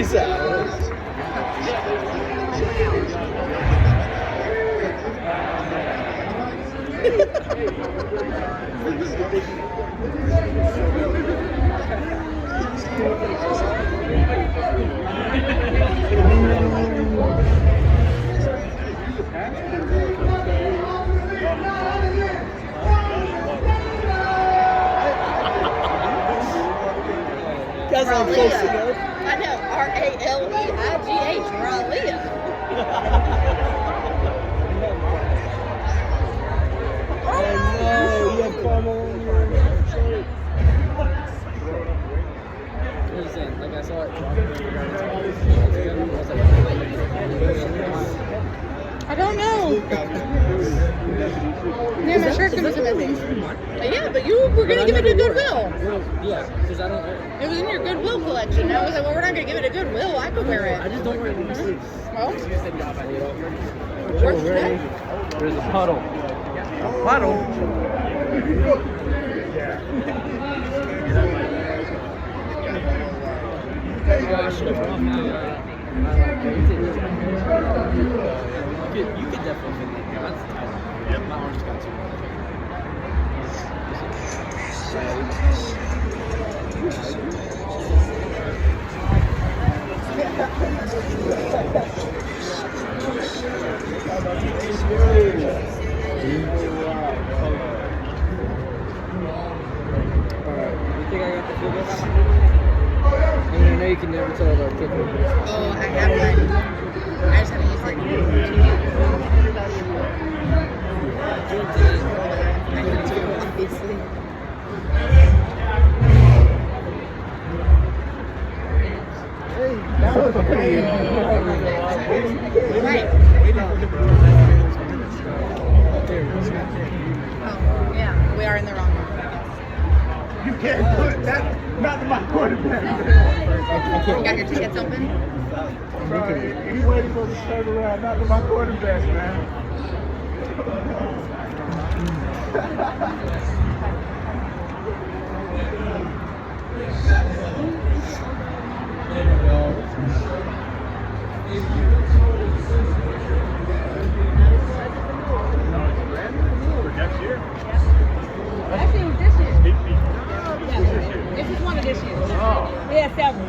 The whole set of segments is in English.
Peace out. That's how I'm supposed to go. I know, R-A-L-E-I-G-H, Ralia. Oh no, you have caramel on your shirt. What are you saying? Like I saw it. I don't know. Yeah, my shirt was amazing. Yeah, but you were going to give it to Goodwill. Yeah, because I don't wear it. It was in your Goodwill collection. I was like, well, we're not going to give it to Goodwill. I could wear it. I just don't wear it in my sleeves. Well, Where's the There's a puddle. A puddle? I should have brought my you could definitely fit that. Yeah, that's tight. Yep, my arm's got too much. Alright, you think I got the figure? I mean, I know you can never tell about tickets. oh, I have one. I just haven't used it. I need to, obviously. Right. Oh, yeah. We are in the wrong one. You can't put that, not to my quarterback. You got your tickets open? Bro, he waiting for the turn around, not to my quarterback, man. Next year? Actually, it was this year. Yeah, this is one of this year. Oh. Yeah, several.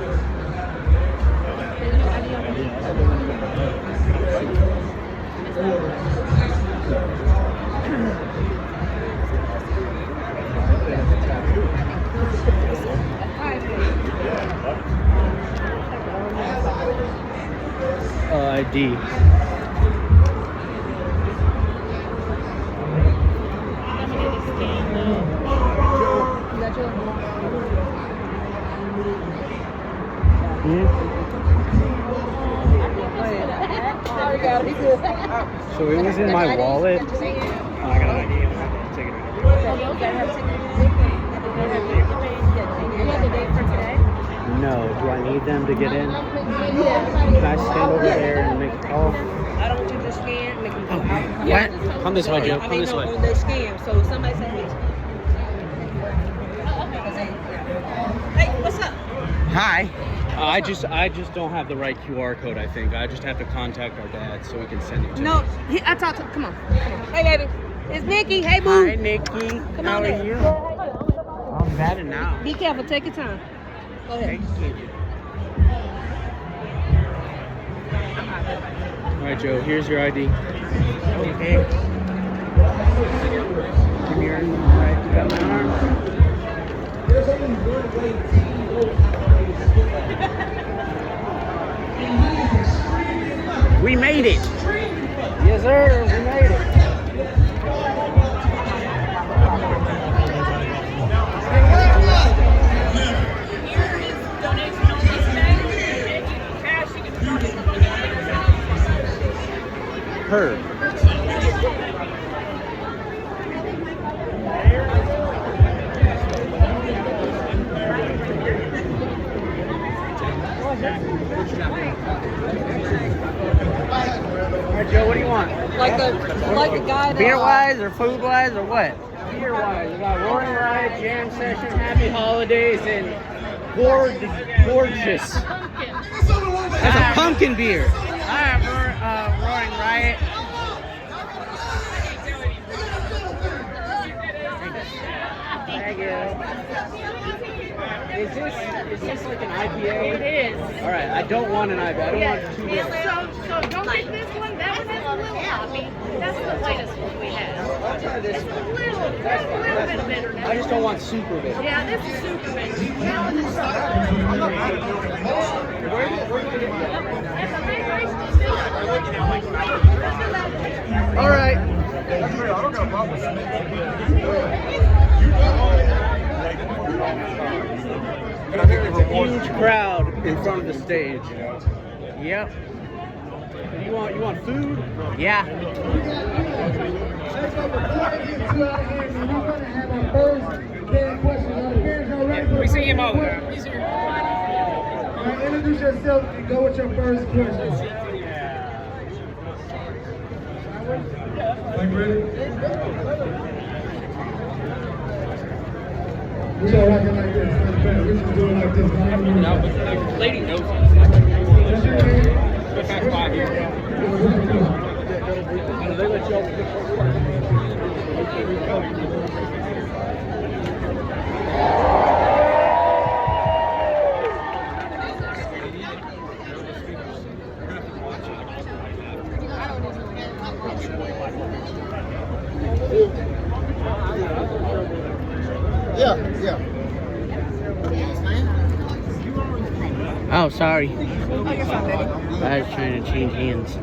ID. So it was in my wallet. Oh, I got an ID. Take it. No. Do I need them to get in? Can I stand over there and make a call? I don't want you to scan. Make them Oh, what? Come this way, Joe. Come this way. They scan. So somebody say, hey, what's up? Hi. I just don't have the right QR code, I think. I just have to contact our dad so we can send it to No, him. I talked to him. Come on. Hey, baby. It's Nikki. Hey, boo. Hi, Nikki. Come How on are in. you? I'm better now. Be careful. Take your time. Go ahead. Thank you. All right, Joe. Here's your ID. Okay. Give me your arm. All right, you got my arm. We made it. Yes, sir. We made it. Her. Alright, Joe, what do you want? Like the guy that... Beer-wise or food-wise or what? Beer-wise. We got Roaring Riot, Jam Session, Happy Holidays, and Gorgeous. That's a pumpkin beer. Alright, Roaring Riot. Thank you. Is this like an IPA? It is. All right, I don't want an IPA. I don't want too much. So don't get this one. That one has a little hoppy. That's the lightest one we have. I'll try this It's a one. little bit of bitterness. I just don't want super bitter. Yeah, this is super bitter. All right. It's a huge crowd in front of the stage. Yep. You want food? Yeah. We see him over. Introduce yourself and go with your first question. Like ready? We don't like it like this. We should do it like this. No, but the lady knows us. What's your name? Go back 5 years. They let you Yeah. Oh, sorry. I was trying to change hands.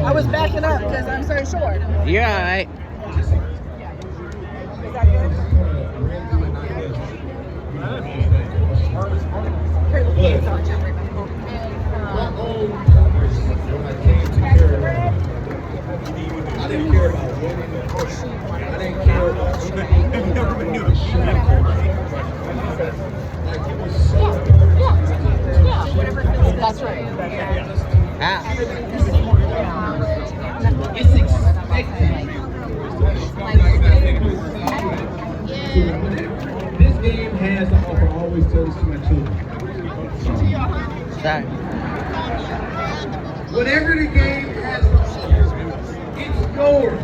I was backing up because I'm so short. You're alright. Is that good? Here, the kids on you. I didn't care about winning or pushing. I didn't care about That's right. Ah. It's expected. This game has to offer. I always tell this to my children. Sorry. Whatever the game has to offer, it's yours.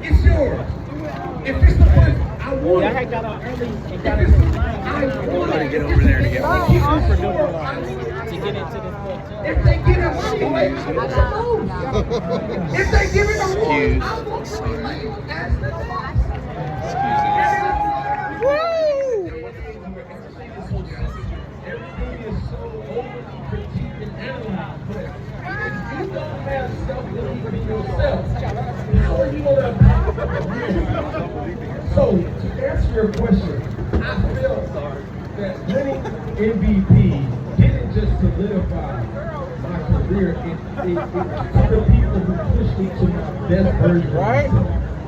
It's yours. If it's the one I want, if it's the one I want to get over there to get one. If they give it my way, I'm going to lose. If they give it a one, I'm going to ask them to everything is so over-critiqued and analyzed, but if you don't have self-belief in yourself, how are you going to So, to answer your question, I feel that winning MVP didn't just solidify my career, it took the people who pushed me to my best version. Right?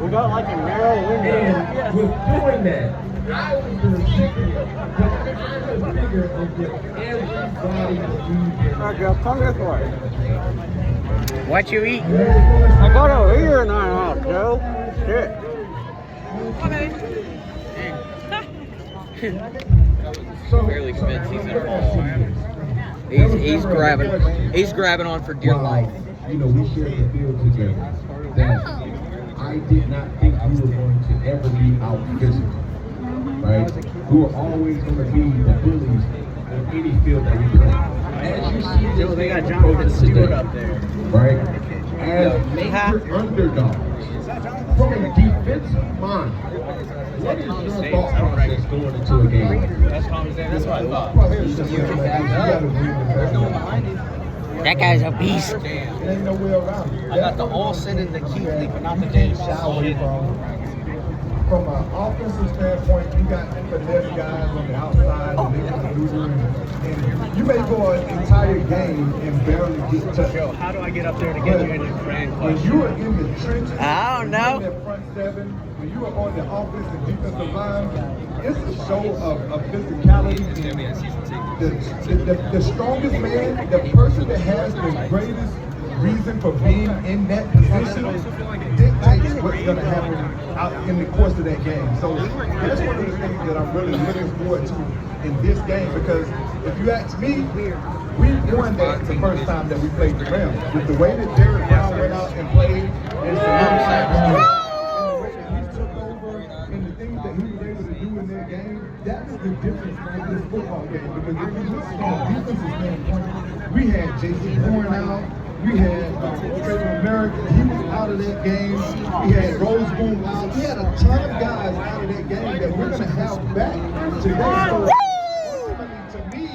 We got like a narrow window. And with doing that, I was the recipient, but I'm the figure of what everybody needs. Alright, girl, come this way. What you eat? I got over here and I'm out, Joe. Shit. Barely convinced he's gonna fall. He's grabbing on for dear life. You know, we shared the field together. That I did not think we were going to ever be out physically. Right? We were always going to be the bullies on any field that we play. As you see, They got Jonathan Stewart up there. Right? As major underdogs, from a defensive mind, what is your thought process going into a game? That's what I thought. That guy's a beast. There ain't no way around it. I got the Olsen and the Keeley, but not the James Solid. From an offensive standpoint, you got finesse guys on the outside, and they can maneuver, and you may go an entire game and barely get touched. Joe, how do I get up there to get you in the grand When question? you are in the trenches, I don't know. in that front seven, when you are on the offensive and defensive line, it's a show of physicality. The strongest man, the person that has the greatest reason for being in that position, dictates what's going to happen out in the course of that game. So that's one of the things that I'm really looking forward to in this game, because if you ask me, we won that the first time that we played the Rams. With the way that Derek Brown went out and played, and the way that he took over, and the things that he was able to do in that game, that's the difference in this football game. Because if you look from a defensive standpoint, we had J.C. Horn out. We had Trayvon Merrick, he was out of that game. We had Rose Boone out. We had a ton of guys out of that game that we're going to have back today. So, to me,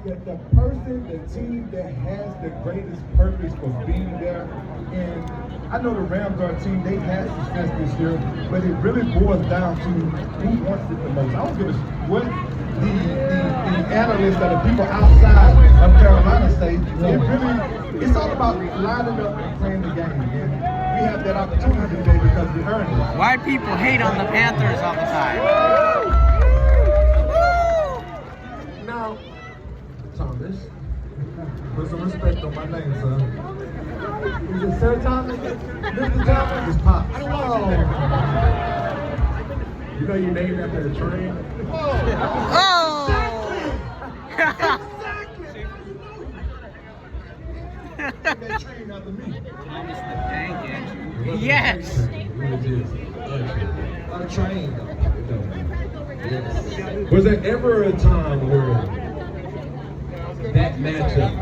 the person, the team that has the greatest purpose for being there, and I know the Rams are a team, they've had success this year, but it really boils down to who wants it the most. I don't give a what the analysts or the people outside of Carolina say. It's all about lining up and playing the game. And we have that opportunity today because we earned it. Why people hate on the Panthers all the time? Now, Thomas, put some respect on my name, son. Is it Sir Thomas? Mr. Thomas? It's Pops. Oh. You know you named after the train? Oh! That train after me. Thomas the Tank Engine. Yes! A train. Yes. Was there ever a time where that matchup,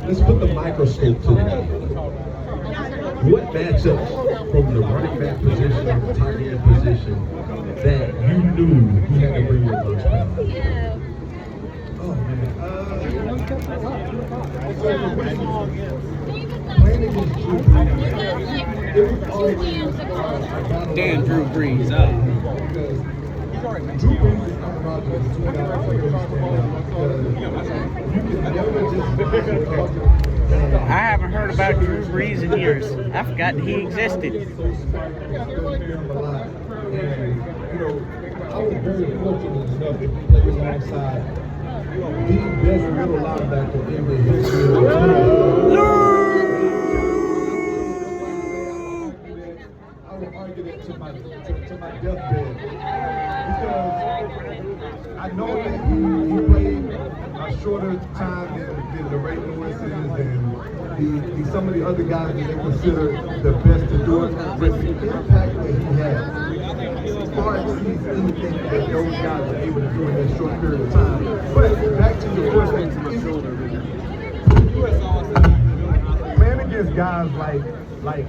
let's put the microscope to that. What matchups from the running back position or the tight end position that you knew you had to bring your lunch back? Oh man. Playing against Drew Brees, it was always Dan Drew Brees up. Drew Brees and Aaron Rodgers are two guys that really stand out because you can never just I haven't heard about Drew Brees in years. I forgot that he existed. And, you know, I was very fortunate enough to play alongside the best middle linebacker in the history of the team. I would argue that to my deathbed because I know that he played a shorter time than the Ray Lewis's and some of the other guys that they consider the best to do it, but the impact that he had far exceeds anything that those guys are able to do in that short period of time. But back to your question, playing against guys like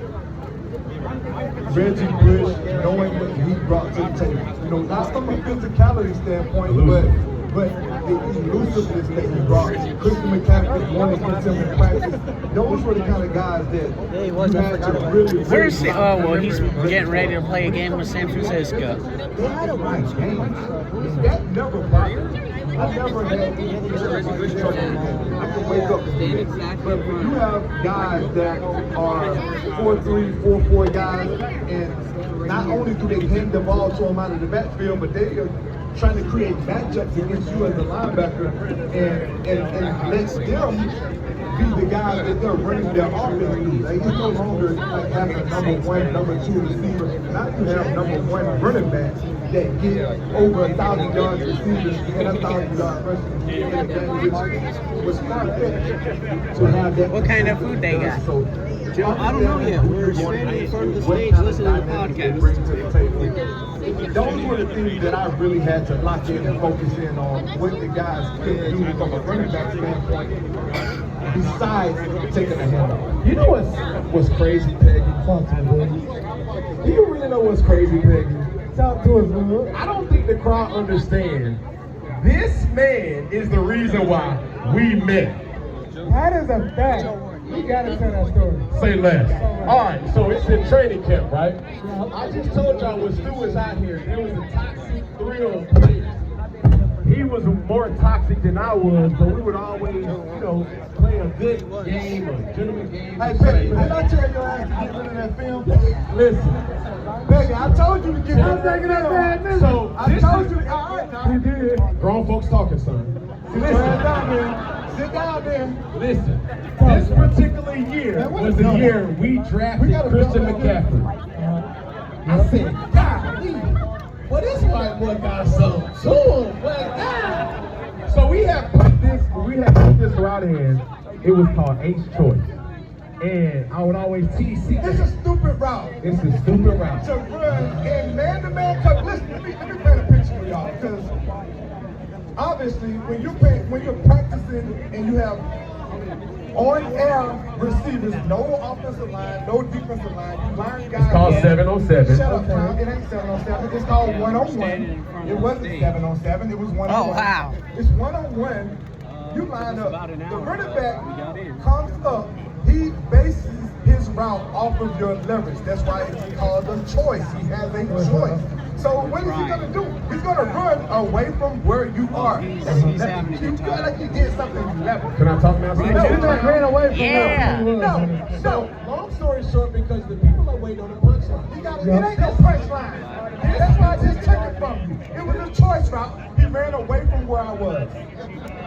Reggie Bush, knowing what he brought to the table, you know, not from a physicality standpoint, but the elusiveness that he brought. Christian McCaffrey wanted to get him in practice. Those were the kind of guys that you had to really. Where's the, oh, well, he's getting ready to play a game with San Francisco. They had a nice game. That never bothered me. I never had any trouble with that. I can wake up and do that. But when you have guys that are 4-3, 4-4 guys, and not only do they hand the ball to them out of the backfield, but they are trying to create matchups against you as a linebacker and let them be the guys that they're running their offense through. Like, it's no longer like having a number one, number two receiver. Now you have number one running backs that get over 1,000 yards receivers and 1,000 yards rushing in a game, which was far-fetched to have that. What kind of food they got? So, Joe, I don't know yet. We're standing in front of the stage listening to the podcast. Those were the things that I really had to lock in and focus in on what the guys could do from a running back standpoint besides taking a handoff. You know what's crazy, Peggy? Talk to me, buddy. Do you really know what's crazy, Peggy? Talk to us, man. I don't think the crowd understands. This man is the reason why we met. That is a fact. We gotta tell that story. Say less. All right, so it's in training camp, right? I just told y'all when Stu was out here, there was a toxic thrill player. He was more toxic than I was, but we would always, play a good game, a gentleman game. Hey, Peggy, did I tell your ass to get rid of that film? Listen, Peggy, I told you to get rid of that bad. So I told you. All right, now. You did. Grown folks talking, son. Listen. Sit down there. Listen, this particular year was the year we drafted Christian McCaffrey. I said, golly, well, this white boy got something to him, but God. So we had put this route in. It was called H choice. And I would always tease. It's a stupid route. It's a stupid route. To run in man-to-man coverage. Listen, let me paint a picture for y'all. Because obviously, when you're practicing and you have on-air receivers, no offensive line, no defensive line, you line guys. It's called 7-on-7. Shut up, Tom. It ain't 7-on-7. It's called 1-on-1. It wasn't 7-on-7. It was 1-on-1. Oh, wow. It's 1-on-1. You line up. The running back comes up. He bases his route off of your leverage. That's why it's called a choice. He has a choice. So what is he gonna do? He's gonna run away from where you are. You feel like you did something left. Can I talk now? No, he just ran away from Yeah. where. No. Long story short, because the people are waiting on the punchline. It ain't no punchline. That's why I just took it from you. It was a choice route. He ran away from where I was.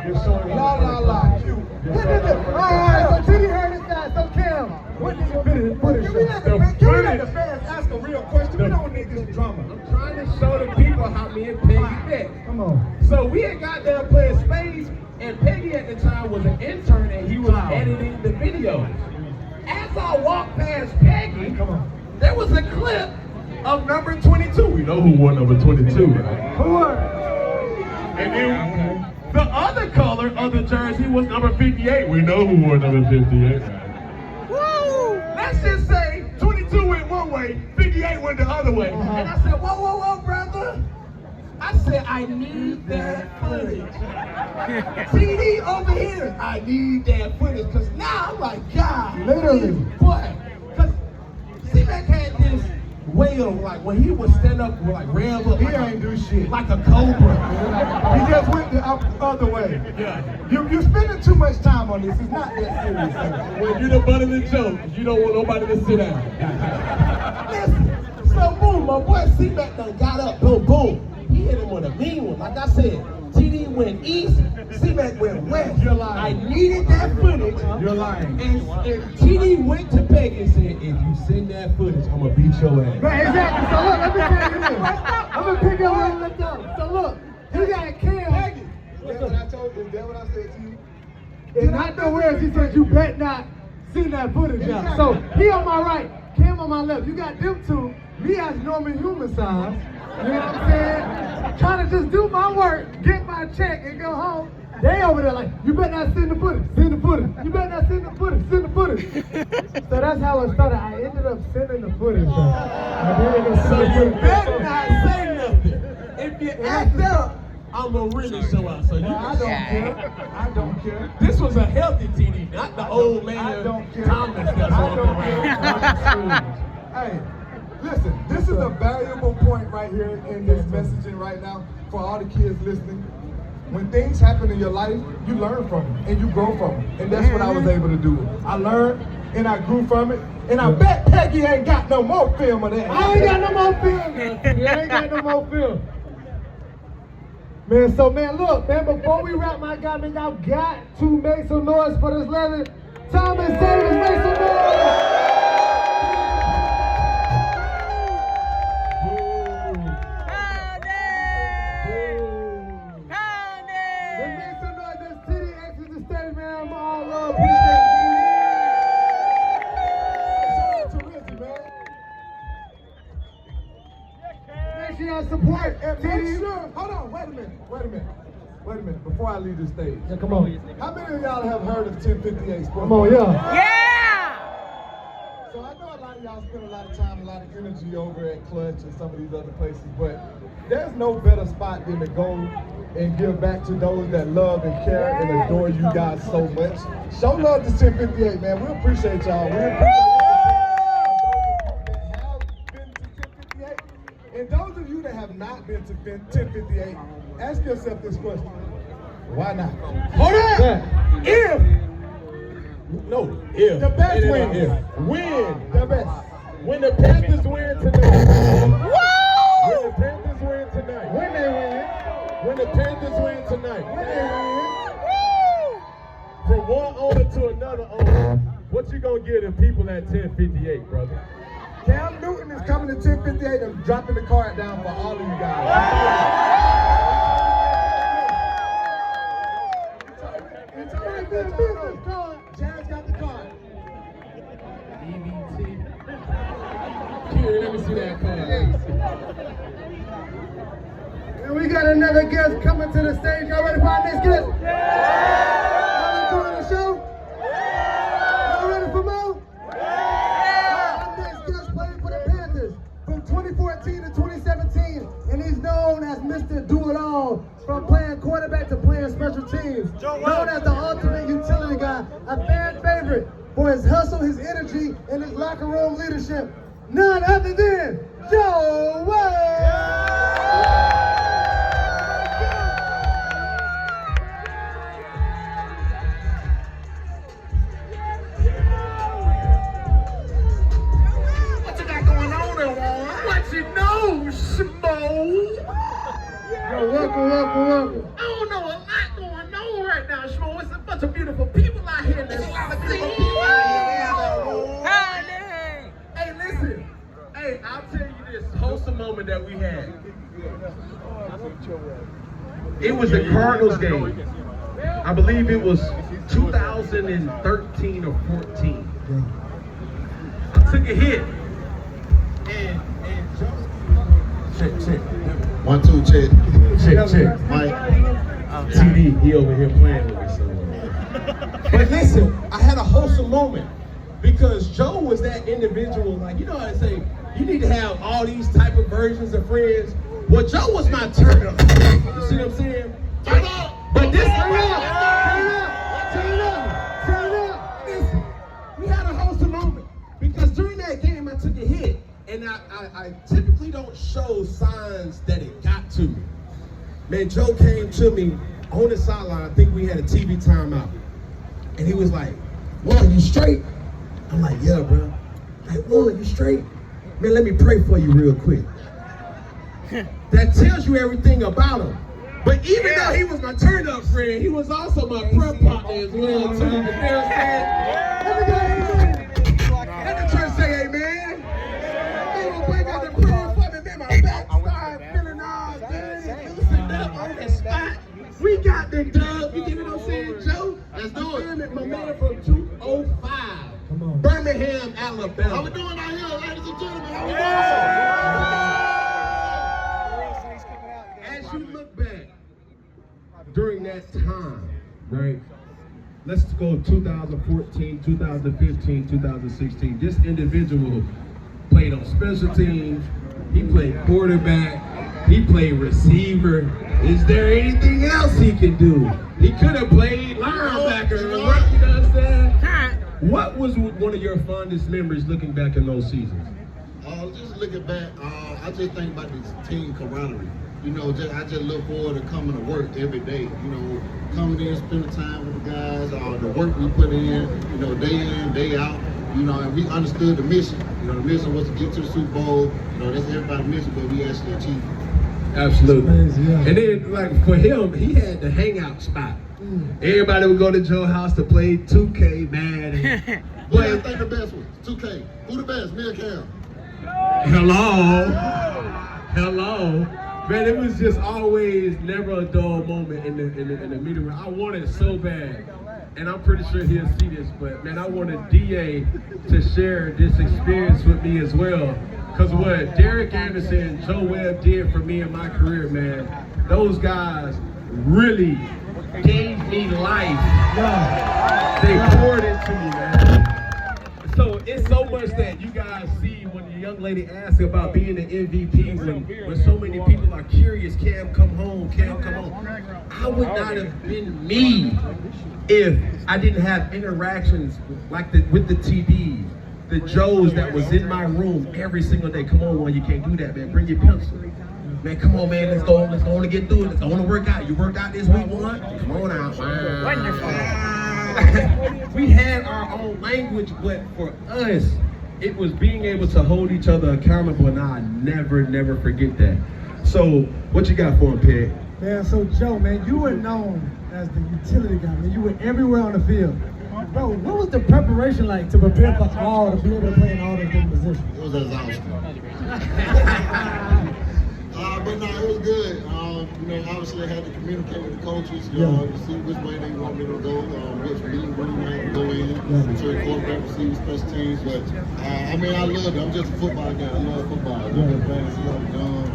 La. You. What did it? All right, so Titty heard this guy. So Cam, what did you put it? Can we let the fans ask a real question? We don't need this drama. I'm trying to show the people how me and Peggy met. Come on. So we had got there playing spades, and Peggy at the time was an intern, and he was editing the videos. As I walked past Peggy, there was a clip of number 22. We know who wore number 22, right? Who? And then the other color of the jersey was number 58. We know who wore number 58, right? Woo! Let's just say 22 went one way, 58 went the other way. And I said, whoa, brother. I said, I need that footage. TD over here, I need that footage. Because now I'm like, God, Literally. Boy, because C-Mac had this way of, like, when he would stand up, like, rev up. He ain't do shit. Like a cobra. He just went the other way. Yeah. You spending too much time on this. It's not that serious. When you're the butt of the joke, you don't want nobody to sit down. Listen, so boom, my boy C-Mac done got up, boom. He hit him with a mean one. Like I said, TD went east, C-Mac went west. You're lying. I needed that footage. You're lying. And TD went to Peggy and said, if you send that footage, I'm gonna beat your ass. Right, exactly. So look, let me tell you this. I'm gonna pick up where you left off. So look, you got Cam. That's what I told you. Is that what I said to you? And not the words he said, you bet not send that footage out. So he on my right, Cam on my left. You got them two, me as Norman human size. You know what I'm saying? Trying to just do my work, get my check, and go home. They over there like, you better not send the footage, send the footage. You better not send the footage, send the footage. So that's how it started. I ended up sending the footage. So you better not say nothing. If you act up, I'm gonna really show out. So you I don't care. I don't care. This was a healthy TD, not the old man I don't care. Thomas that's I walking don't around. care. Hey, listen, this is a valuable point right here in this messaging right now for all the kids listening. When things happen in your life, you learn from them and you grow from them. And that's what I was able to do. I learned and I grew from it. And I bet Peggy ain't got no more film of that. I ain't got no more film. I ain't got no more film. Man, so man, look, man, before we wrap, my guy, man, y'all got to make some noise for this legend. Thomas Davis, make some noise! Support. Hold on, wait a minute. Before I leave the stage. Yeah, come on. How many of y'all have heard of 1058 Sports? Come on, Yeah! So I know a lot of y'all spend a lot of time, a lot of energy over at Clutch and some of these other places, but there's no better spot than to go and give back to those that love and care and adore you guys so much. Show love to 1058, man. We appreciate y'all. We appreciate and those of you that have not been to 1058, ask yourself this question. Why not? Hold on! If the best wins. Win the best. When the Panthers win tonight. Woo! When the Panthers win tonight. When they win. When the Panthers win tonight. When they win. from one owner to another owner, what you gonna give the people at 1058, brother? Cam Newton is coming to 1058 and dropping the card down for all of you guys. It's already been a business card. Jazz got the card. EBT. Here, let me see that card. And we got another guest coming to the stage. Y'all ready for our next guest? Yeah! Y'all enjoying the show? Y'all ready for more? Our next guest played for the Panthers from 2014 to 2017, and he's known as Mr. Do-It-All, from playing quarterback to playing special teams. Known as the ultimate utility guy, a fan favorite for his hustle, his energy, and his locker room leadership. None other than Joe Wade! Welcome. I don't know, a lot going on right now, Shmo. It's a bunch of beautiful people out here. There's a lot of beautiful people out here. Hey, listen. Hey, I'll tell you this wholesome moment that we had. It was the Cardinals game. I believe it was 2013 or 14. I took a hit. And check. 1, 2, check. Check. Mike. TD, he over here playing with me somewhere. But listen, I had a wholesome moment because Joe was that individual, like, you know how they say, you need to have all these type of versions of friends. Well, Joe was my turn up. You see what I'm saying? Turn up! But this Turn up! Listen, we had a wholesome moment because during that game I took a hit, and I typically don't show signs that it got to me. Man, Joe came to me on the sideline. I think we had a TV timeout. And he was like, "Warren, you straight?" I'm like, "Yeah, bro." Like, "Warren, you straight?" Man, let me pray for you real quick. That tells you everything about him. But even though he was my turn-up friend, he was also my prep partner as well, too. You know what I'm saying? Let the church say amen. Man, my boy got the prayer for me. Man, my back started feeling all good. Loosened up on the spot. We got the dub. You get what I'm saying, Joe? Let's do it. My man from 205. Birmingham, Alabama. How we doing out here, ladies and gentlemen? How we doing? As you look back during that time, right? Let's go 2014, 2015, 2016. This individual played on special teams. He played quarterback. He played receiver. Is there anything else he can do? He could have played linebacker. You know what I'm saying? What was one of your fondest memories looking back in those seasons? Just looking back, I just think about this team camaraderie. You know, I just look forward to coming to work every day. You know, coming in, spending time with the guys, the work we put in, you know, day in, day out. You know, and we understood the mission. You know, the mission was to get to the Super Bowl. You know, that's everybody's mission, but we actually achieved it. Absolutely. And then, like, for him, he had the hangout spot. Everybody would go to Joe's house to play 2K, man. But I think the best one, 2K. Who the best? Me or Cam? Hello. Man, it was just always never a dull moment in the meeting room. I wanted it so bad, and I'm pretty sure he'll see this, but man, I wanted DA to share this experience with me as well. Because what Derek Anderson and Joe Webb did for me in my career, man, those guys really gave me life. They poured into me, man. So it's so much that you guys see when the young lady asks about being the MVP, when so many people are curious, Cam come home. I would not have been me if I didn't have interactions like with the TDs, the Joes that was in my room every single day. Come on, you can't do that, man. Bring your pencil. Man, come on, man. Let's go and get through it. Let's go on to work out. You worked out this week, one? Come on out. Wonderful. We had our own language, but for us, it was being able to hold each other accountable, and I never forget that. So, what you got for him, Peg? Man, so Joe, man, you were known as the utility guy, man. You were everywhere on the field. Bro, what was the preparation like to prepare for all to be able to play in all those different positions? It was exhausting. But no, it was good. Obviously I had to communicate with the coaches, to see which way they want me to go, which meeting room I had to go in, to quarterback, receiver, special teams. But I loved it. I'm just a football guy. I love football. I've been playing since I was young.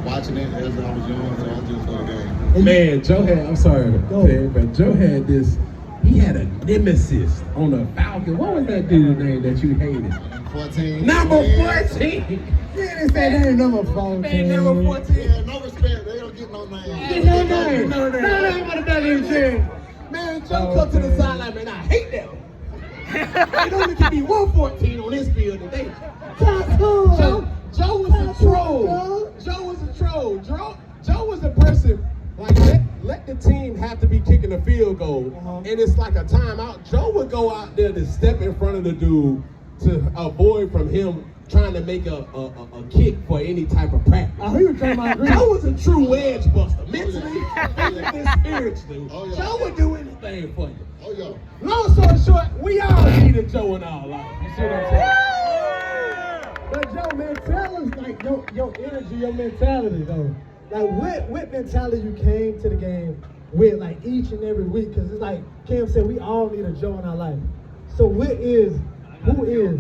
Watching it as I was young, so I just love the game. Man, Joe had, I'm sorry, Ted, but Joe had this, he had a nemesis on the Falcons. What was that dude's name that you hated? 14. Number 14! Yeah, they say they ain't number 14. Number 14. Yeah, no respect. They don't get no name. Get no name. No name for the WC. Man, Joe come to the sideline, man, I hate that one. It only can be 114 on this field today. Joe was a troll. Joe was a troll. Joe was the person, like, let the team have to be kicking a field goal, and it's like a timeout. Joe would go out there to step in front of the dude to avoid from him trying to make a kick for any type of practice. Oh, he was trying my green. Joe was a true wedge buster, mentally, physically, spiritually. Joe would do anything for you. Oh, yeah. Long story short, we all needed Joe in our life. You see what I'm saying? But Joe, man, tell us like your energy, your mentality though. Like what mentality you came to the game with, like each and every week? Because it's like Cam said, we all need a Joe in our life. So who is Joel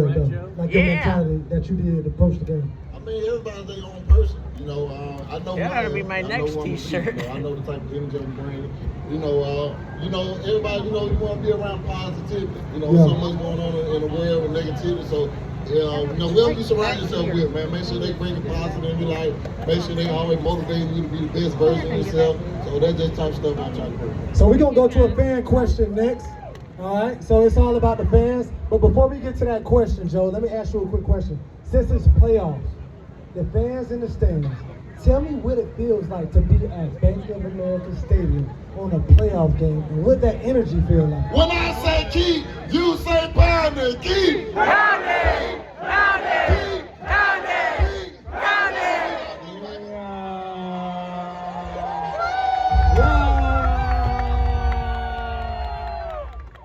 though? Like your mentality that you did to approach the game. Everybody's their own person. I know. That ought to be my next T-shirt. I know the type of energy I'm bringing. Everybody. You want to be around positivity. So much going on in the world with negativity. So, whoever you surround yourself with, man, make sure they bring it positive in your life. Make sure they always motivate you to be the best version of yourself. So that's just type of stuff I try to do. So we're gonna go to a fan question next. All right. So it's all about the fans. But before we get to that question, Joe, let me ask you a quick question. Since it's playoffs, the fans in the stands, tell me what it feels like to be at Bank of America Stadium on a playoff game, and what that energy feel like. When I say keep, you say pound it. Keep pounding, pounding, keep pounding, keep pounding.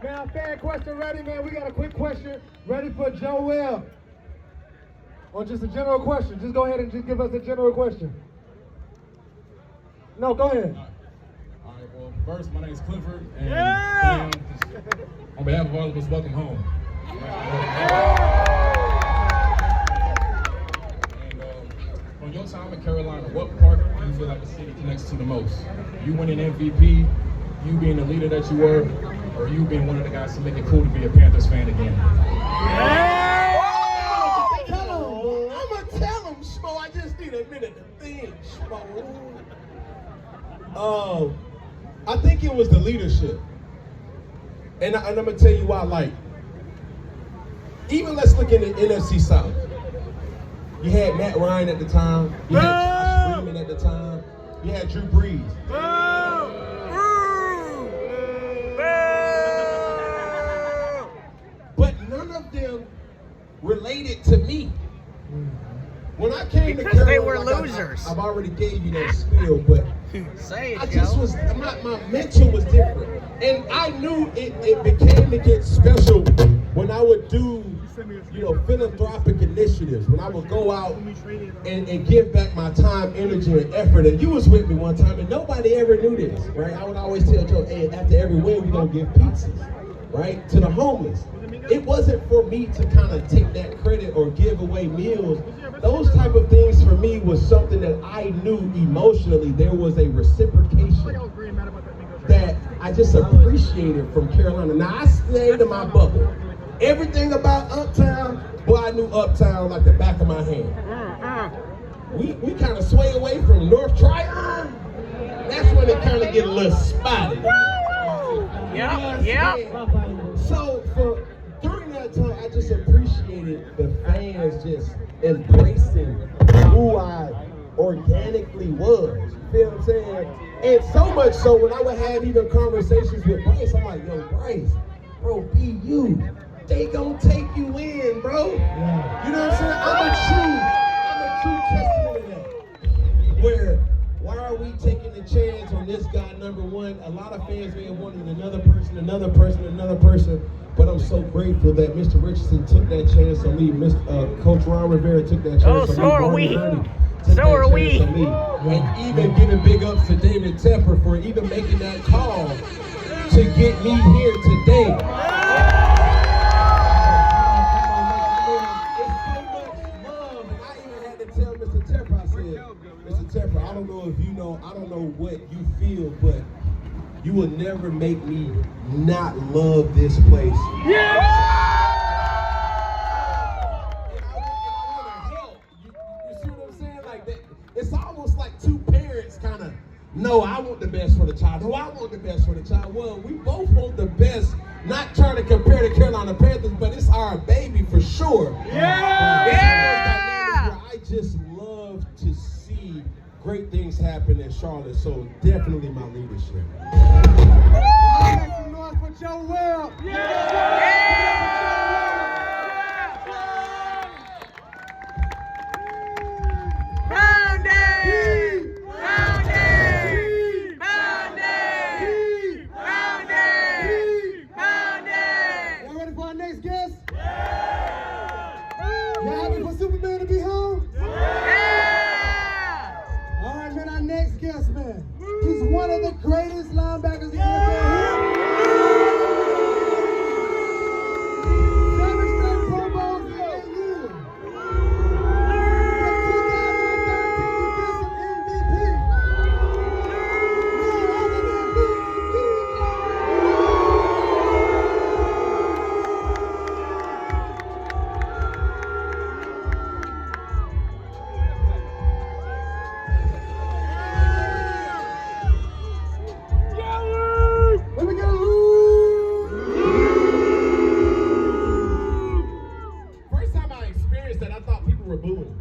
Now, fan question ready, man. We got a quick question ready for Joel. Or just a general question. Just go ahead and just give us a general question. No, go ahead. All right, well, first, my name is Clifford, and on behalf of all of us, welcome home. And from your time in Carolina, what part do you feel like the city connects to the most? You winning MVP, you being the leader that you were, or you being one of the guys to make it cool to be a Panthers fan again? I just need a minute to think, I think it was the leadership. And I'm going to tell you why. Like, even let's look in the NFC South. You had Matt Ryan at the time. You had Josh Freeman at the time. You had Drew Brees. But none of them related to me. When I came to Carolina, they were losers. I've already gave you that spiel, but Say it, I just was, my mental was different. And I knew it became to get special when I would do, philanthropic initiatives, when I would go out and give back my time, energy, and effort. And you was with me one time, and nobody ever knew this, right? I would always tell Joe, hey, after every win, we're going to give pizzas, right, to the homeless. It wasn't for me to kind of take that credit or give away meals. Those type of things for me was something that I knew emotionally there was a reciprocation that I just appreciated from Carolina. Now, I stayed in my bubble. Everything about Uptown, boy, I knew Uptown like the back of my hand. We kind of sway away from North Tryon. That's when it kind of get a little spotty. Yeah. So during that time, I just appreciated the fans just embracing who I organically was. You feel what I'm saying? And so much so when I would have even conversations with Bryce, I'm like, yo, Bryce, bro, be you. They gonna take you in, bro. You know what I'm saying? I'm a true testament of that. Where are we taking the chance on this guy, number one? A lot of fans may have wanted another person, another person, another person, but I'm so grateful that Mr. Richardson took that chance on me. Coach Ron Rivera took that chance on me. So are we. Took So are that we. chance on me. And even giving big ups to David Tepper for even making that call to get me here today. Mr. Tepper, I don't know if you know, I don't know what you feel, but you will never make me not love this place. Yeah! And I want to help. You see what I'm saying? Like that, it's almost like two parents kind of, no, I want the best for the child. No, I want the best for the child. Well, we both want the best, not trying to compare the Carolina Panthers, but it's our baby for sure. Yeah! I just love to see great things happen in Charlotte, so definitely my leadership. Make some noise for Joe Webb. Y'all ready for our next guest? Y'all happy for Superman to be home? All right, man, our next guest, man. He's one of the greatest linebackers in the NFL. 7 straight Pro Bowls in 8 years. The 2013 defensive MVP. None other than Let me go. First time I experienced that, I thought people were booing.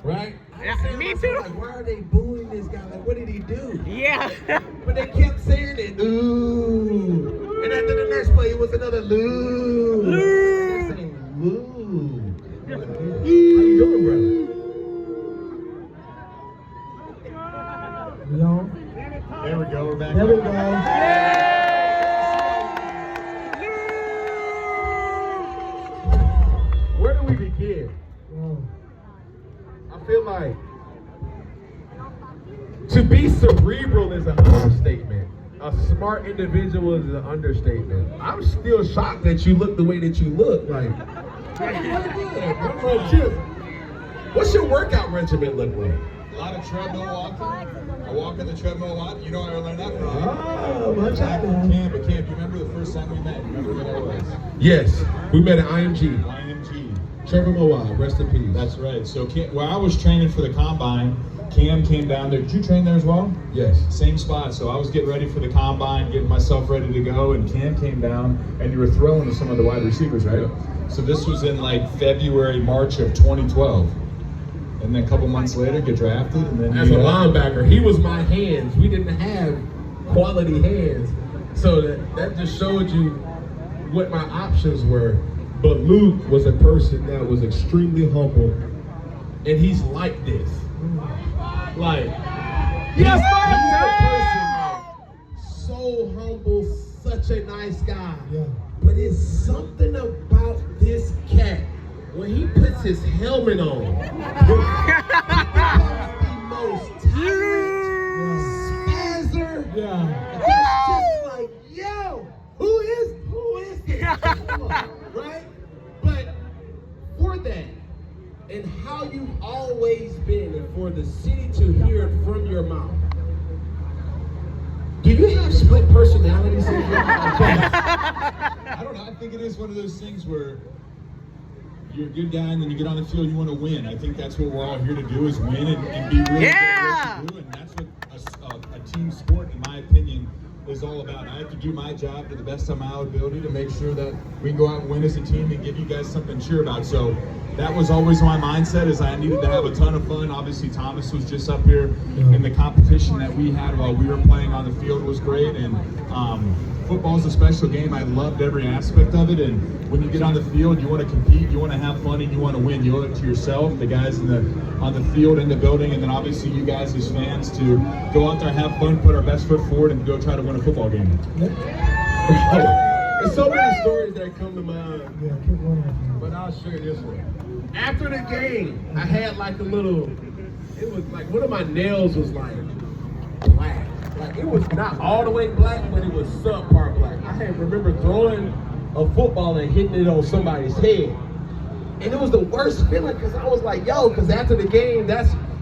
Right? Yeah, me too. Like, why are they booing this guy? Like, what did he do? Yeah. But they kept saying it, ooh. And after the next play, it was another loo. They're saying loo. How you doing, bro? Yo. There we go. We're back. There we go. Where do we begin? I feel like to be cerebral is an understatement. A smart individual is an understatement. I'm still shocked that you look the way that you look. Like, what's your workout regimen look like? A lot of treadmill walking. I walk on the treadmill a lot. You know I learned that from you. Oh, much happened. Camp, you remember the first time we met? You remember who that was? Yes, we met at IMG. IMG. Trevor Moab, rest in peace. That's right. So where I was training for the combine, Cam came down there. Did you train there as well? Yes. Same spot. So I was getting ready for the combine, getting myself ready to go, and Cam came down, and you were throwing to some of the wide receivers, right? So this was in like February, March of 2012. And then a couple months later, get drafted, and then As a linebacker, he was my hands. We didn't have quality hands. So that just showed you what my options were. But Luke was a person that was extremely humble, and he's like this. Like, he's the person, like, so humble, such a nice guy. Yeah. But it's something about this cat. When he puts his helmet on, he becomes the most tyrant, spazzer. Yeah. It's just like, yo, who is this? Right? But for that, and how you've always been, and for the city to hear it from your mouth, do you have split personality syndrome? I don't know. I think it is one of those things where you're a good guy, and then you get on the field, you want to win. I think that's what we're all here to do, is win and be really good at what you do, and that's what a team sport, in my opinion, is all about. I have to do my job to the best of my ability to make sure that we can go out and win as a team and give you guys something to cheer about. So that was always my mindset, is I needed to have a ton of fun. Obviously, Thomas was just up here, and the competition that we had while we were playing on the field was great. And football's a special game. I loved every aspect of it, and when you get on the field, you want to compete, you want to have fun, and you want to win. You owe it to yourself, the guys on the field, in the building, and then obviously you guys as fans to go out there, have fun, put our best foot forward, and go try to win a football game. There's so many stories that come to mind, but I'll share this one. After the game, I had like a little, it was like one of my nails was like black. Like it was not all the way black, but it was subpar black. I remember throwing a football and hitting it on somebody's head. And it was the worst feeling because I was like, yo, because after the game,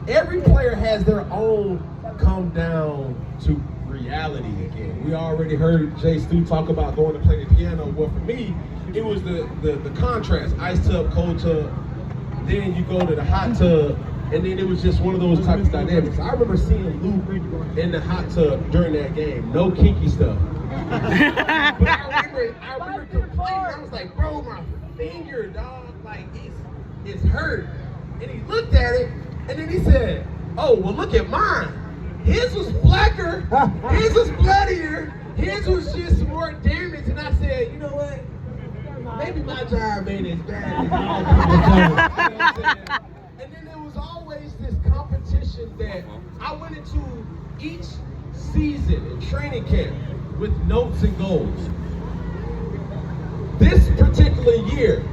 every player has their own come down to reality again. We already heard Jay Stu talk about going to play the piano. Well, for me, it was the contrast, ice tub, cold tub, then you go to the hot tub, and then it was just one of those types of dynamics. I remember seeing Luke in the hot tub during that game. No kinky stuff. But I remember complaining. I was like, bro, my finger, dog, like it's hurt. And he looked at it, and then he said, oh, well, look at mine. His was blacker, his was bloodier, his was just more damaged. And I said, you know what? Maybe my job ain't as bad as y'all. And then there was always this competition that I went into each season in training camp with notes and goals. This particular year,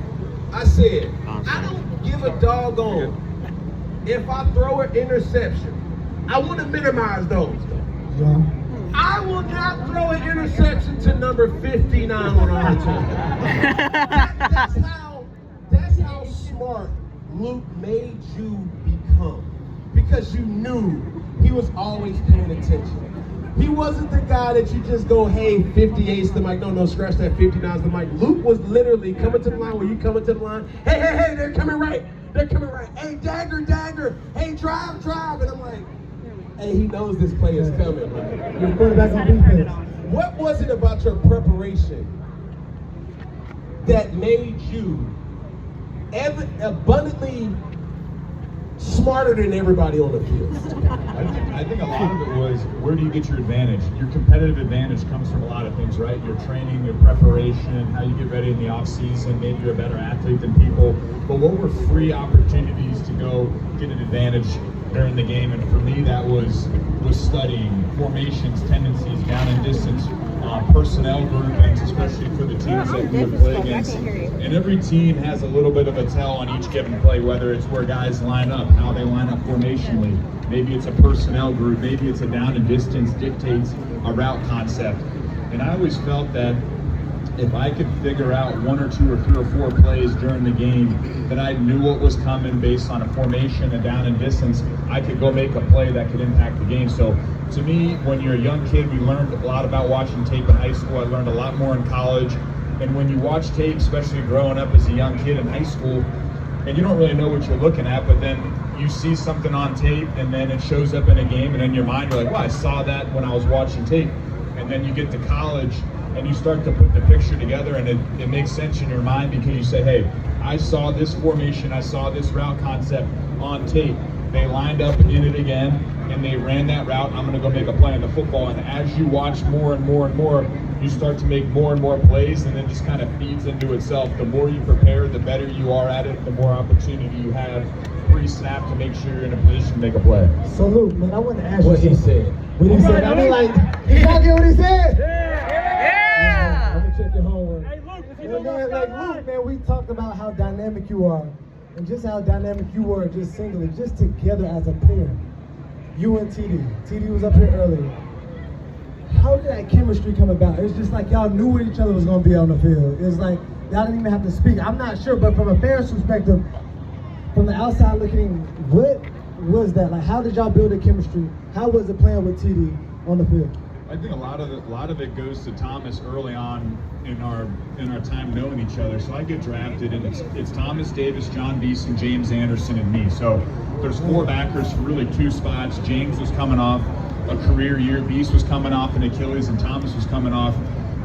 I said, I don't give a doggone if I throw an interception. I want to minimize those though. Yeah. I will not throw an interception to number 59 on our team. That's how smart Luke made you become. Because you knew he was always paying attention. He wasn't the guy that you just go, hey, 58's the mic. No, scratch that, 59's the mic. Luke was literally coming to the line when you coming to the line. Hey, they're coming right. They're coming right. Hey, dagger. Hey, drive. And I'm like, hey, he knows this play is coming. What was it about your preparation that made you abundantly smarter than everybody on the field? I think a lot of it was, where do you get your advantage? Your competitive advantage comes from a lot of things, right? Your training, your preparation, how you get ready in the off season. Maybe you're a better athlete than people. But what were free opportunities to go get an advantage during the game? And for me, that was studying formations, tendencies, down and distance, personnel groupings, especially for the teams that we would play against. And every team has a little bit of a tell on each given play, whether it's where guys line up, how they line up formationally. Maybe it's a personnel group, maybe it's a down and distance dictates a route concept. And I always felt that if I could figure out one or two or three or four plays during the game that I knew what was coming based on a formation, a down and distance, I could go make a play that could impact the game. So to me, when you're a young kid, we learned a lot about watching tape in high school. I learned a lot more in college. And when you watch tape, especially growing up as a young kid in high school, and you don't really know what you're looking at, but then you see something on tape and then it shows up in a game, and in your mind you're like, well, I saw that when I was watching tape. And then you get to college and you start to put the picture together, and it makes sense in your mind because you say, hey, I saw this formation, I saw this route concept on tape. They lined up in it again, and they ran that route. I'm going to go make a play in the football. And as you watch more and more and more, you start to make more and more plays, and then just kind of feeds into itself. The more you prepare, the better you are at it, the more opportunity you have pre-snap to make sure you're in a position to make a play. So Luke, man, I want to ask you what he said. What he said. I mean, like, did y'all get what he said? Yeah. I'm gonna check your homework. Hey, Luke, if you Man, like Luke, man, we talked about how dynamic you are, and just how dynamic you were, just singly, just together as a pair. You and TD. TD was up here earlier. How did that chemistry come about? It's just like y'all knew what each other was gonna be on the field. It's like y'all didn't even have to speak. I'm not sure, but from a fan's perspective, from the outside looking, what was that? Like, how did y'all build a chemistry? How was it playing with TD on the field? I think a lot of it goes to Thomas early on in our time knowing each other. So I get drafted, and it's Thomas Davis, John Beeson, James Anderson, and me. So there's four backers for really two spots. James was coming off a career year. Beast was coming off an Achilles, and Thomas was coming off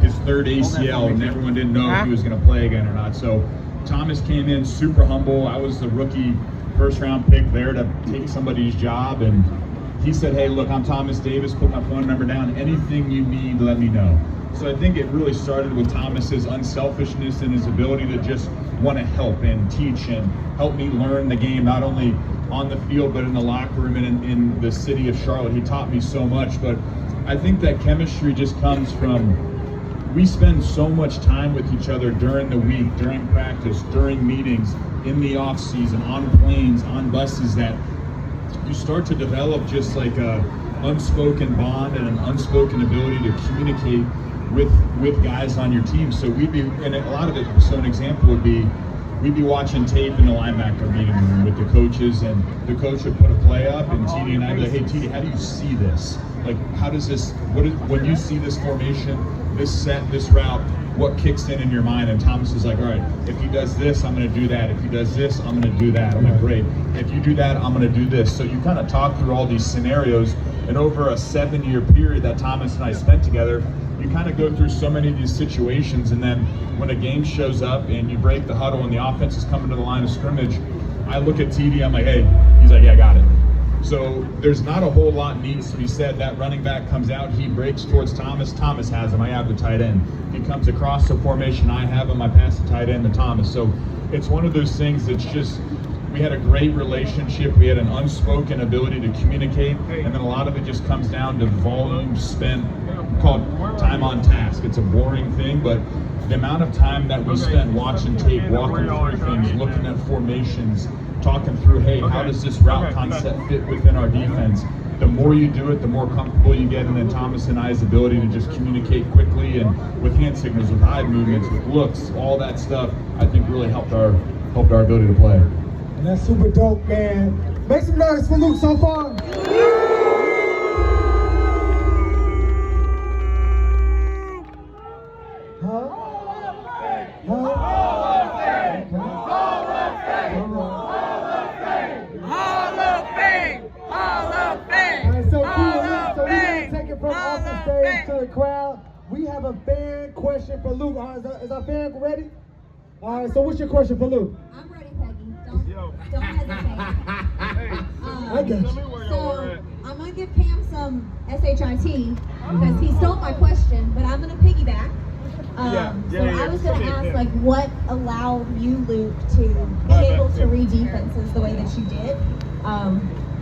his third ACL, and everyone didn't know if he was going to play again or not. So Thomas came in super humble. I was the rookie first-round pick there to take somebody's job, and he said, hey, look, I'm Thomas Davis, put my phone number down. Anything you need, let me know. So I think it really started with Thomas's unselfishness and his ability to just want to help and teach and help me learn the game, not only on the field, but in the locker room and in the city of Charlotte. He taught me so much, but I think that chemistry just comes from, we spend so much time with each other during the week, during practice, during meetings, in the off season, on planes, on buses, that you start to develop just like a unspoken bond and an unspoken ability to communicate with guys on your team. So we'd be, and a lot of it, so an example would be, we'd be watching tape in the linebacker meeting room with the coaches, and the coach would put a play up, and TD and I'd be like, hey TD, how do you see this? Like, how does this, when you see this formation, this set, this route, what kicks in your mind? And Thomas is like, all right, if he does this, I'm going to do that. If he does this, I'm going to do that. I'm like, great. If you do that, I'm going to do this. So you kind of talk through all these scenarios, and over a 7-year period that Thomas and I spent together, you kind of go through so many of these situations, and then when a game shows up and you break the huddle and the offense is coming to the line of scrimmage, I look at TD, I'm like, hey, he's like, yeah, got it. So there's not a whole lot needs to be said. That running back comes out, he breaks towards Thomas, Thomas has him, I have the tight end. He comes across the formation, I have him, I pass the tight end to Thomas. So it's one of those things that's just, we had a great relationship, we had an unspoken ability to communicate, and then a lot of it just comes down to volume spent, called time on task. It's a boring thing, but the amount of time that we spent watching tape, walking through things, looking at formations, talking through, hey, how does this route concept fit within our defense? The more you do it, the more comfortable you get, and then Thomas and I's ability to just communicate quickly and with hand signals, with eye movements, with looks, all that stuff, I think really helped our ability to play. And that's super dope, man. Make some noise for Luke so far. To the crowd, we have a fan question for Luke. Is our fan ready? All right, so what's your question for Luke? I'm ready, Peggy. Don't hesitate. I got you. So I'm gonna give Pam some SHIT because he stole my question, but I'm gonna piggyback. So I was gonna ask, like, what allowed you, Luke, to be able to read defenses the way that you did?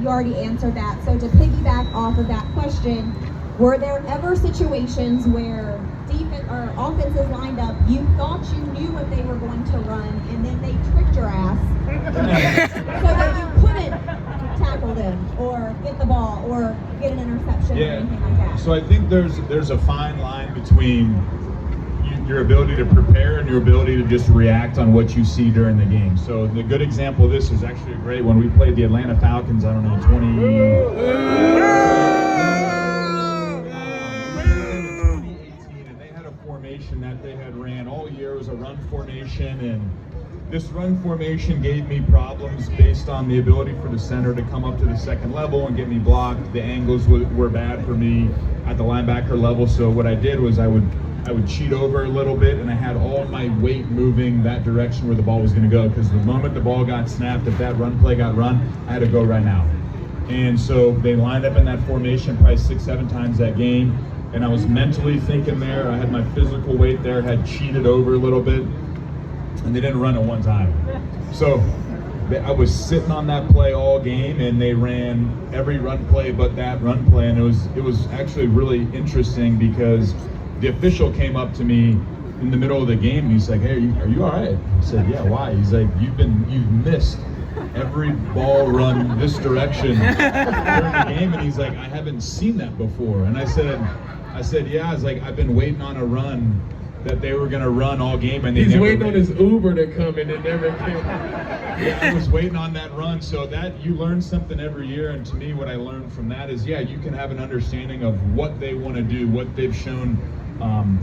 You already answered that. So to piggyback off of that question, were there ever situations where defense or offenses lined up, you thought you knew what they were going to run, and then they tricked your ass so that you couldn't tackle them or get the ball or get an interception or anything like that? So I think there's a fine line between your ability to prepare and your ability to just react on what you see during the game. So the good example of this is actually a great one. We played the Atlanta Falcons, I don't know, 2018, and they had a formation that they had ran all year. It was a run formation, and this run formation gave me problems based on the ability for the center to come up to the second level and get me blocked. The angles were bad for me at the linebacker level. So what I did was I would cheat over a little bit, and I had all my weight moving that direction where the ball was going to go, because the moment the ball got snapped, if that run play got run, I had to go right now. And so they lined up in that formation probably 6-7 times that game, and I was mentally thinking there. I had my physical weight there, had cheated over a little bit, and they didn't run it one time. So I was sitting on that play all game, and they ran every run play but that run play, and it was actually really interesting because the official came up to me in the middle of the game, and he's like, hey, are you all right? I said, yeah, why? He's like, you've missed every ball run this direction during the game. And he's like, I haven't seen that before. And I said, yeah. I was like, I've been waiting on a run that they were going to run all game, and he's waiting on his Uber to come, and it never came. Yeah, I was waiting on that run. So that you learn something every year, and to me, what I learned from that is, yeah, you can have an understanding of what they want to do, what they've shown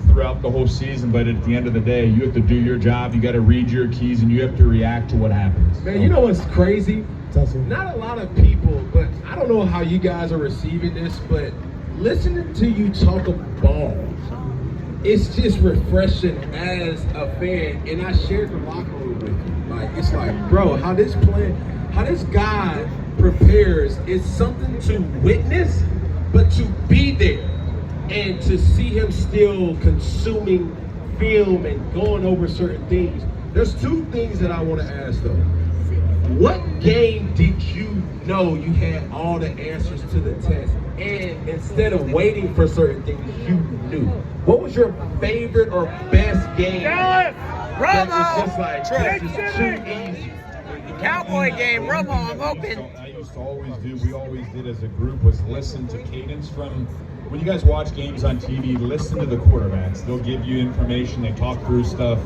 throughout the whole season, but at the end of the day, you have to do your job. You got to read your keys, and you have to react to what happens. Man, you know what's crazy? Not a lot of people, but I don't know how you guys are receiving this, but listening to you talk of ball, it's just refreshing as a fan. And I shared the locker room with you. Like, it's like, bro, how this guy prepares is something to witness, but to be there and to see him still consuming film and going over certain things. There's two things that I want to ask though. What game did you know you had all the answers to the test, and instead of waiting for certain things, you knew? What was your favorite or best game that was just like, this is too easy? Cowboy game, Romo, I'm open. I used to always do, we always did as a group, was listen to cadence from, when you guys watch games on TV, listen to the quarterbacks. They'll give you information, they talk through stuff.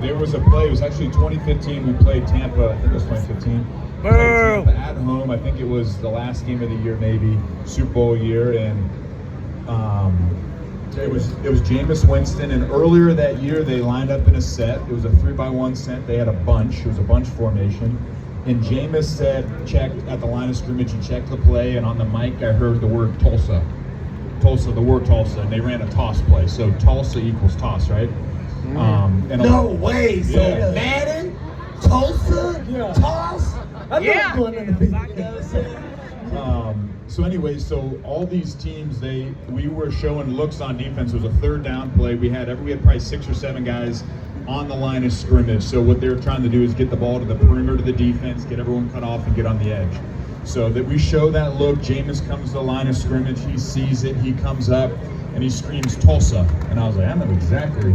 There was a play, it was actually 2015, we played Tampa, I think it was 2015. Played Tampa at home, I think it was the last game of the year maybe, Super Bowl year, and it was Jameis Winston, and earlier that year they lined up in a set. It was a 3-by-1 set. They had a bunch. It was a bunch formation. And Jameis said, checked at the line of scrimmage and checked the play, and on the mic I heard the word Tulsa. The word Tulsa, and they ran a toss play. So Tulsa equals toss, right? No way. So Yeah. Madden, Tulsa, toss. Yeah. So anyway, so all these teams, we were showing looks on defense. It was a 3rd down play. We had probably 6 or 7 guys on the line of scrimmage. So what they were trying to do is get the ball to the perimeter of the defense, get everyone cut off, and get on the edge. So that we show that look. Jameis comes to the line of scrimmage. He sees it. He comes up and he screams Tulsa. And I was like, I know exactly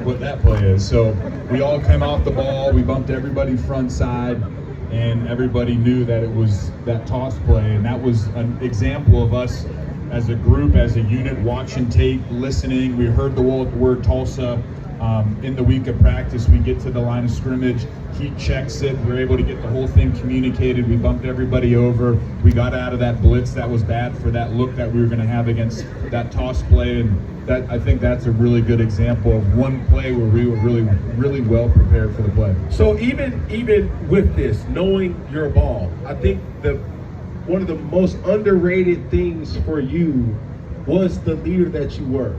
what that play is. So we all came off the ball. We bumped everybody front side. And everybody knew that it was that toss play, and that was an example of us as a group, as a unit, watching tape, listening. We heard the word Tulsa. In the week of practice, we get to the line of scrimmage, he checks it, we're able to get the whole thing communicated, we bumped everybody over, we got out of that blitz that was bad for that look that we were going to have against that toss play, and that, I think that's a really good example of one play where we were really well prepared for the play. So even with this, knowing your ball, I think one of the most underrated things for you was the leader that you were.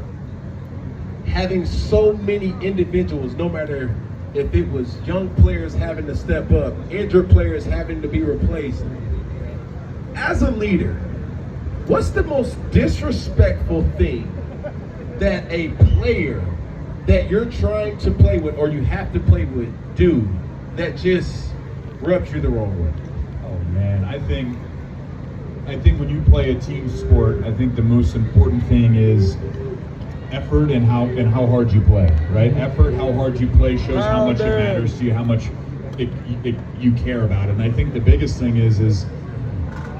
Having so many individuals, no matter if it was young players having to step up, injured players having to be replaced. As a leader, what's the most disrespectful thing that a player that you're trying to play with or you have to play with do that just rubs you the wrong way? Oh man, I think when you play a team sport, I think the most important thing is effort and how hard you play, right? Effort, how hard you play shows how much it matters to you, how much you care about it. And I think the biggest thing is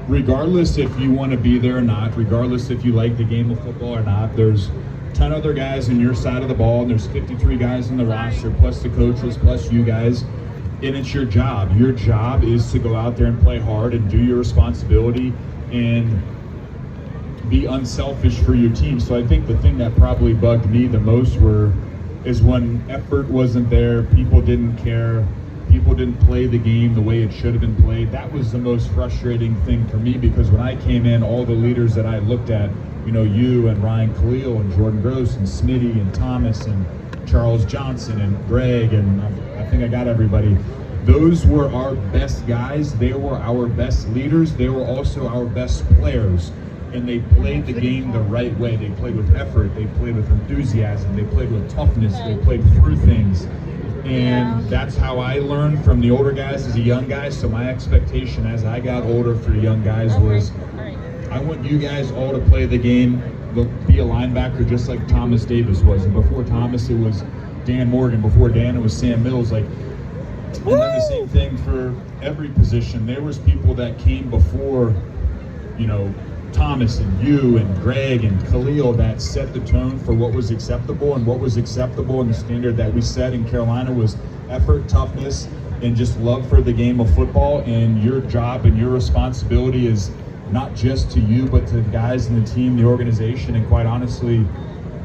regardless if you want to be there or not, regardless if you like the game of football or not, there's 10 other guys on your side of the ball, and there's 53 guys in the roster, plus the coaches, plus you guys, and it's your job. Your job is to go out there and play hard and do your responsibility and be unselfish for your team. So I think the thing that probably bugged me the most is when effort wasn't there, people didn't care, people didn't play the game the way it should have been played. That was the most frustrating thing for me, because when I came in, all the leaders that I looked at, you and Ryan Khalil and Jordan Gross and Smitty and Thomas and Charles Johnson and Greg, and I think I got everybody. Those were our best guys. They were our best leaders. They were also our best players. And they played the game the right way. They played with effort, they played with enthusiasm, they played with toughness, they played through things. And that's how I learned from the older guys as a young guy. So my expectation as I got older for the young guys was, I want you guys all to play the game, be a linebacker just like Thomas Davis was. And before Thomas, it was Dan Morgan. Before Dan, it was Sam Mills. And then the same thing for every position. There was people that came before, Thomas and you and Greg and Khalil that set the tone for what was acceptable, and what was acceptable, and the standard that we set in Carolina was effort, toughness, and just love for the game of football. And your job and your responsibility is not just to you, but to the guys in the team, the organization, and quite honestly,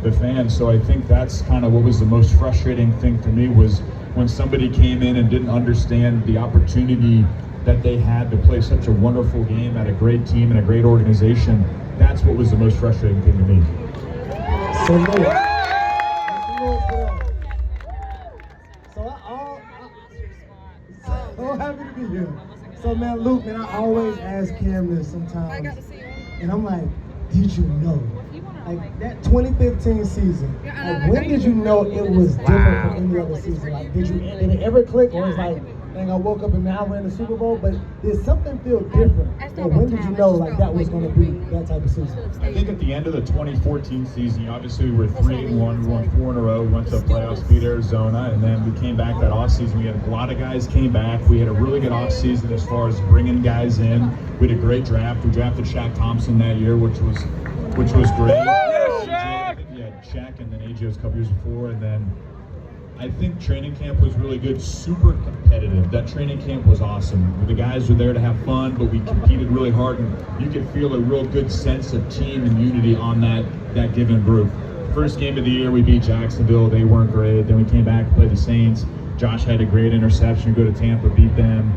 the fans. So I think that's kind of what was the most frustrating thing for me, was when somebody came in and didn't understand the opportunity that they had to play such a wonderful game at a great team and a great organization. That's what was the most frustrating thing to me. So happy to be here. So man, Luke, man, I always ask Cam this sometimes, and I'm like, did you know? Like that 2015 season, like when did you know it was different from any other season? Like did it ever click, or it's like, dang, I woke up and now we're in the Super Bowl, but did something feel different? Or when did you know like that was going to be that type of season? I think at the end of the 2014 season, obviously we were 3-1, we won 4 in a row, we went to the playoffs, beat Arizona, and then we came back that offseason. We had a lot of guys came back. We had a really good offseason as far as bringing guys in. We had a great draft. We drafted Shaq Thompson that year, which was great. Yeah, Shaq, and then AJ was a couple years before, and then I think training camp was really good, super competitive. That training camp was awesome. The guys were there to have fun, but we competed really hard, and you could feel a real good sense of team and unity on that given group. First game of the year, we beat Jacksonville. They weren't great. Then we came back and played the Saints. Josh had a great interception. We go to Tampa, beat them.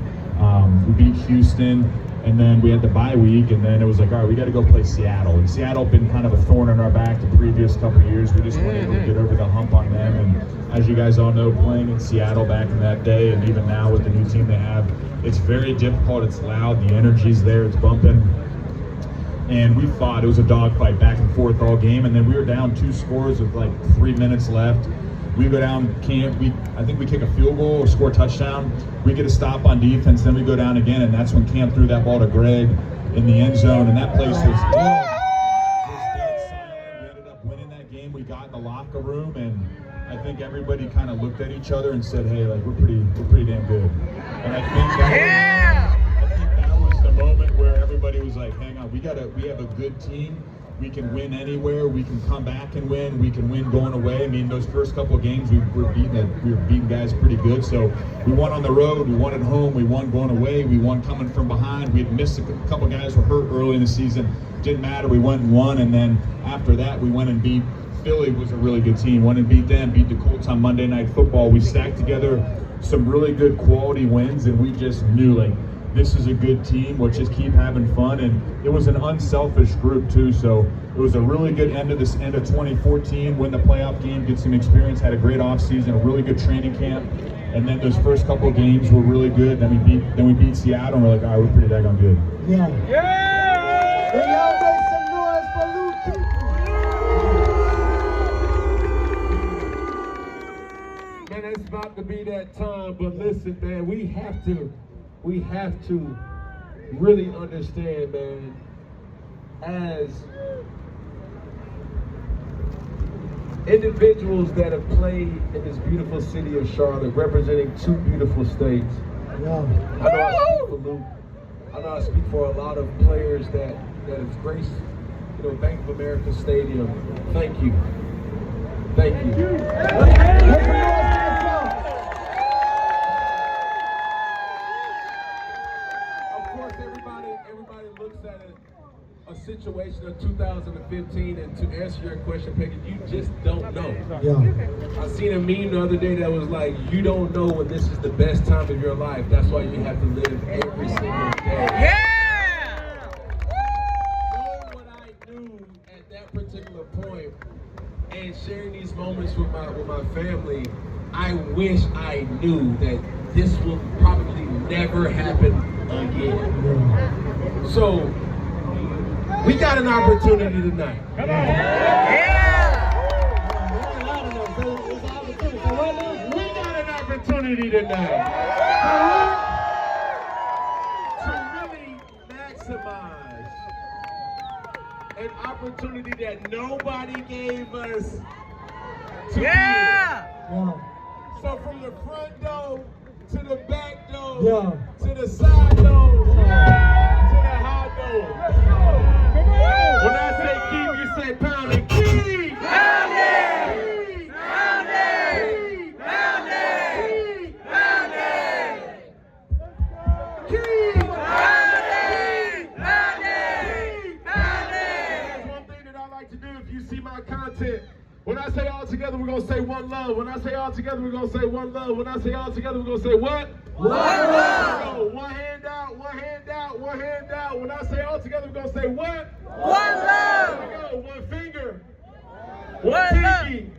We beat Houston. And then we had the bye week, and then it was like, all right, we got to go play Seattle. And Seattle had been kind of a thorn in our back the previous couple of years. We just weren't able to get over the hump on them. And as you guys all know, playing in Seattle back in that day, and even now with the new team they have, it's very difficult. It's loud. The energy's there. It's bumping. And we fought. It was a dogfight back and forth all game. And then we were down 2 scores with like 3 minutes left. We go down camp, I think we kick a field goal or score a touchdown. We get a stop on defense, then we go down again, and that's when Camp threw that ball to Greg in the end zone, and that place was dead silent. We ended up winning that game. We got in the locker room, and I think everybody kind of looked at each other and said, hey, like we're pretty damn good. And I think that was the moment where everybody was like, hang on, we have a good team. We can win anywhere. We can come back and win. We can win going away. I mean, those first couple of games, we were beating guys pretty good. So we won on the road. We won at home. We won going away. We won coming from behind. We had missed a couple of guys were hurt early in the season. Didn't matter. We went and won. And then after that, we went and beat Philly. Was a really good team. Went and beat them. Beat the Colts on Monday Night Football. We stacked together some really good quality wins, and we just knew like, this is a good team. We'll just keep having fun, and it was an unselfish group too. So it was a really good end of 2014. Win the playoff game, get some experience, had a great offseason, a really good training camp, and then those first couple of games were really good. Then we beat Seattle, and we're like, all right, we're pretty daggone good. Yeah. Yeah. Then y'all make some noise for Luke. Man, it's about to be that time, but listen, man, we have to really understand, man, as individuals that have played in this beautiful city of Charlotte, representing 2 beautiful states. Yeah. I know I speak for Luke. I know I speak for a lot of players that have graced, Bank of America Stadium. Thank you. Thank you. Everybody looks at a situation of 2015, and to answer your question, Peggy, you just don't know. Yeah. I seen a meme the other day that was like, you don't know when this is the best time of your life. That's why you have to live every single day. Yeah! Knowing what I knew at that particular point and sharing these moments with my family, I wish I knew that this will probably never happen again. So, we got an opportunity tonight. Come on. Yeah! We got an opportunity tonight to really maximize an opportunity that nobody gave us to win. So from the front door to the back door, to the side door, to the high door. When I say keep, you say pound it. Keep! Pound it! Pound it! Pound it! Pound it! Keep! Pound it! Pound it! Pound it! That's one thing that I like to do if you see my content. When I say all together, we're going to say one love. When I say all together, we're going to say one love. When I say all together, we're going to say what? One love. One hand out, one hand out, one hand out. When I say all together, we're going to say what? One love. Here we go. One finger. One pinky.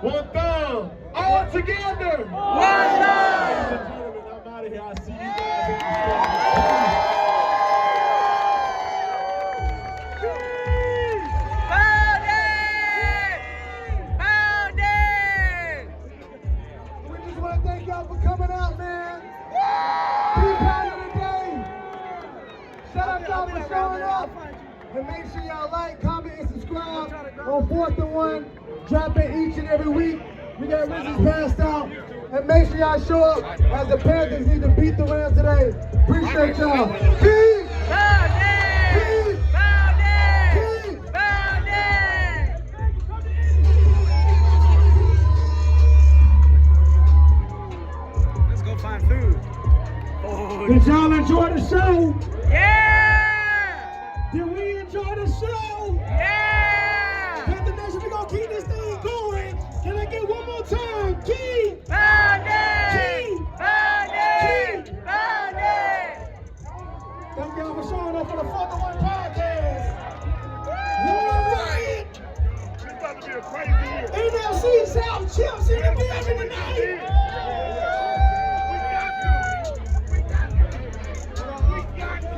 One thumb. All together. One love. Ladies and gentlemen, I'm out of here. I'll see you guys in the store. on 4th and 1, dropping each and every week. We got Rizzies passed out. And make sure y'all show up as the Panthers need to beat the Rams today. Appreciate y'all. Peace! Peace! Let's go find food. Oh, Did y'all enjoy the show? yeah! Did we enjoy the show? Yeah! Panther Nation, we're gonna keep this thing going. Can I get one more time? Keep Pounding! Pounding! Pounding! Thank y'all for showing up for the 4th and 1 podcast. Riot! It's about to be a crazy year. NFC South Chips in the building tonight. We got you.